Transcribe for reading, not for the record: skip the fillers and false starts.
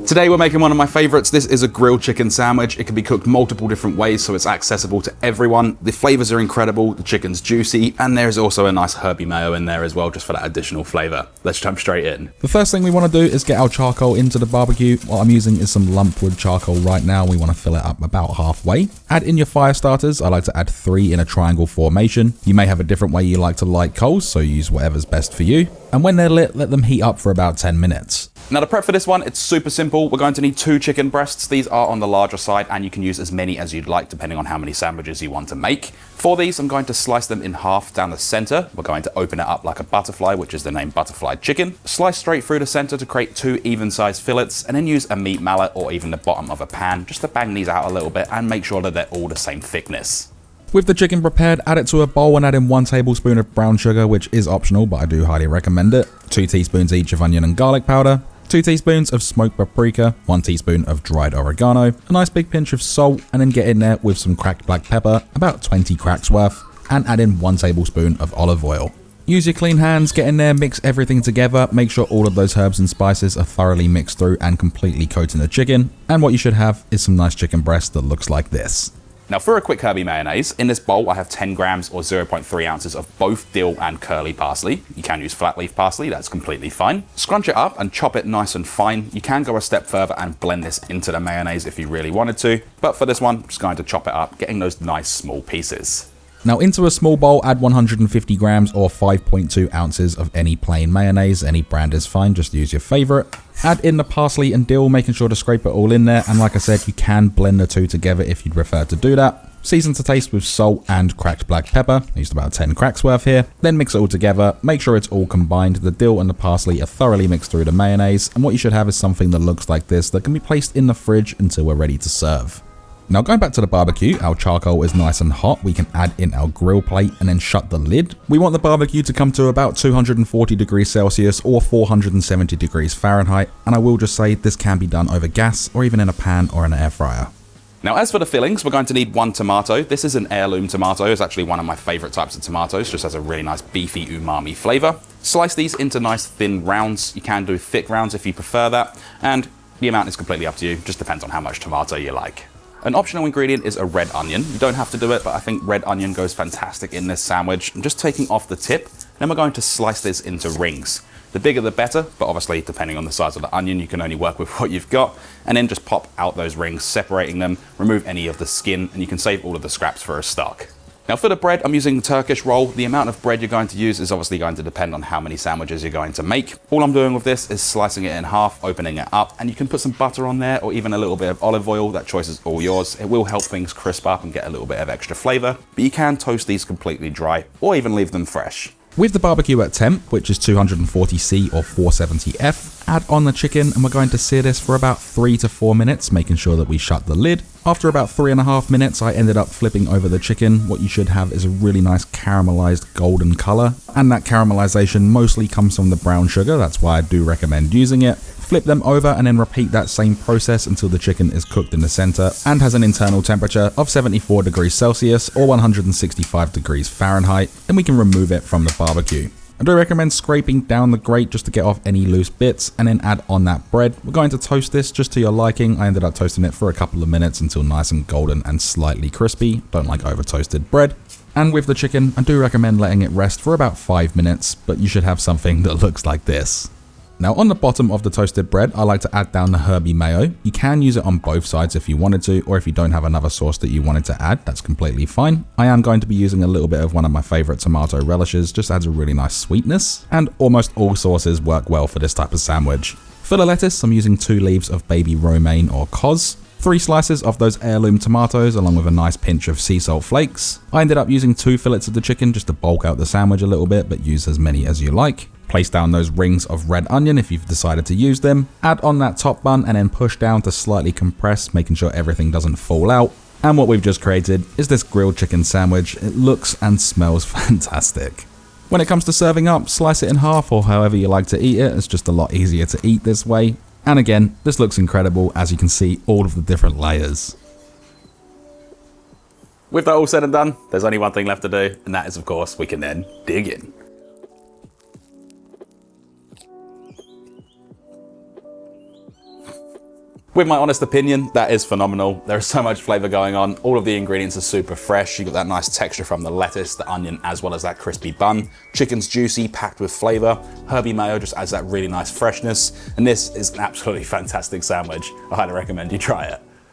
Today we're making one of my favorites. This is a grilled chicken sandwich. It can be cooked multiple different ways, so it's accessible to everyone. The flavors are incredible, the chicken's juicy, and there's also a nice herby mayo in there as well, just for that additional flavor. Let's jump straight in. The first thing we want to do is get our charcoal into the barbecue. What I'm using is some lumpwood charcoal right now. We want to fill it up about halfway. Add in your fire starters. I like to add 3 in a triangle formation. You may have a different way you like to light coals, so use whatever's best for you. And when they're lit, let them heat up for about 10 minutes. Now the prep for this one, it's super simple. We're going to need 2 chicken breasts. These are on the larger side, and you can use as many as you'd like depending on how many sandwiches you want to make. For these, I'm going to slice them in half down the center. We're going to open it up like a butterfly, which is the name butterfly chicken. Slice straight through the center to create 2 even-sized fillets, and then use a meat mallet or even the bottom of a pan just to bang these out a little bit and make sure that they're all the same thickness. With the chicken prepared, add it to a bowl and add in 1 tablespoon of brown sugar, which is optional, but I do highly recommend it. 2 teaspoons each of onion and garlic powder, 2 teaspoons of smoked paprika, 1 teaspoon of dried oregano, a nice big pinch of salt, and then get in there with some cracked black pepper, about 20 cracks worth, and add in 1 tablespoon of olive oil. Use your clean hands, get in there, mix everything together, make sure all of those herbs and spices are thoroughly mixed through and completely coating the chicken, and what you should have is some nice chicken breast that looks like this. Now for a quick herby mayonnaise, in this bowl I have 10 grams or 0.3 ounces of both dill and curly parsley. You can use flat leaf parsley, that's completely fine. Scrunch it up and chop it nice and fine. You can go a step further and blend this into the mayonnaise if you really wanted to, but for this one, I'm just going to chop it up, getting those nice small pieces. Now into a small bowl, add 150 grams or 5.2 ounces of any plain mayonnaise. Any brand is fine, just use your favorite. Add in the parsley and dill, making sure to scrape it all in there. And like I said, you can blend the 2 together if you'd prefer to do that. Season to taste with salt and cracked black pepper. I used about 10 cracks worth here. Then mix it all together. Make sure it's all combined. The dill and the parsley are thoroughly mixed through the mayonnaise. And what you should have is something that looks like this that can be placed in the fridge until we're ready to serve. Now going back to the barbecue, our charcoal is nice and hot. We can add in our grill plate and then shut the lid. We want the barbecue to come to about 240 degrees Celsius or 470 degrees Fahrenheit. And I will just say this can be done over gas or even in a pan or an air fryer. Now as for the fillings, we're going to need 1 tomato. This is an heirloom tomato. It's actually one of my favorite types of tomatoes. Just has a really nice beefy umami flavor. Slice these into nice thin rounds. You can do thick rounds if you prefer that. And the amount is completely up to you. Just depends on how much tomato you like. An optional ingredient is a red onion. You don't have to do it, but I think red onion goes fantastic in this sandwich. I'm just taking off the tip, then we're going to slice this into rings. The bigger the better, but obviously depending on the size of the onion, you can only work with what you've got. And then just pop out those rings, separating them, remove any of the skin, and you can save all of the scraps for a stock. Now for the bread, I'm using Turkish roll. The amount of bread you're going to use is obviously going to depend on how many sandwiches you're going to make. All I'm doing with this is slicing it in half, opening it up, and you can put some butter on there or even a little bit of olive oil. That choice is all yours. It will help things crisp up and get a little bit of extra flavor, but you can toast these completely dry or even leave them fresh. With the barbecue at temp, which is 240C or 470F, add on the chicken and we're going to sear this for about 3 to 4 minutes, making sure that we shut the lid. After about 3.5 minutes, I ended up flipping over the chicken. What you should have is a really nice caramelized golden color, and that caramelization mostly comes from the brown sugar. That's why I do recommend using it. Flip them over and then repeat that same process until the chicken is cooked in the center and has an internal temperature of 74 degrees Celsius or 165 degrees Fahrenheit, and we can remove it from the barbecue. I do recommend scraping down the grate just to get off any loose bits and then add on that bread. We're going to toast this just to your liking. I ended up toasting it for a couple of minutes until nice and golden and slightly crispy. Don't like over toasted bread. And with the chicken, I do recommend letting it rest for about 5 minutes, but you should have something that looks like this. Now on the bottom of the toasted bread, I like to add down the herby mayo. You can use it on both sides if you wanted to, or if you don't have another sauce that you wanted to add, that's completely fine. I am going to be using a little bit of one of my favorite tomato relishes, just adds a really nice sweetness, and almost all sauces work well for this type of sandwich. For the lettuce, I'm using 2 leaves of baby romaine or cos, 3 slices of those heirloom tomatoes along with a nice pinch of sea salt flakes. I ended up using 2 fillets of the chicken just to bulk out the sandwich a little bit, but use as many as you like. Place down those rings of red onion if you've decided to use them. Add on that top bun and then push down to slightly compress, making sure everything doesn't fall out. And what we've just created is this grilled chicken sandwich. It looks and smells fantastic. When it comes to serving up, slice it in half or however you like to eat it. It's just a lot easier to eat this way. And again, this looks incredible as you can see all of the different layers. With that all said and done, there's only one thing left to do, and that is of course we can then dig in. With my honest opinion, that is phenomenal. There is so much flavor going on. All of the ingredients are super fresh. You got that nice texture from the lettuce, the onion, as well as that crispy bun. Chicken's juicy, packed with flavor. Herby mayo just adds that really nice freshness. And this is an absolutely fantastic sandwich. I highly recommend you try it.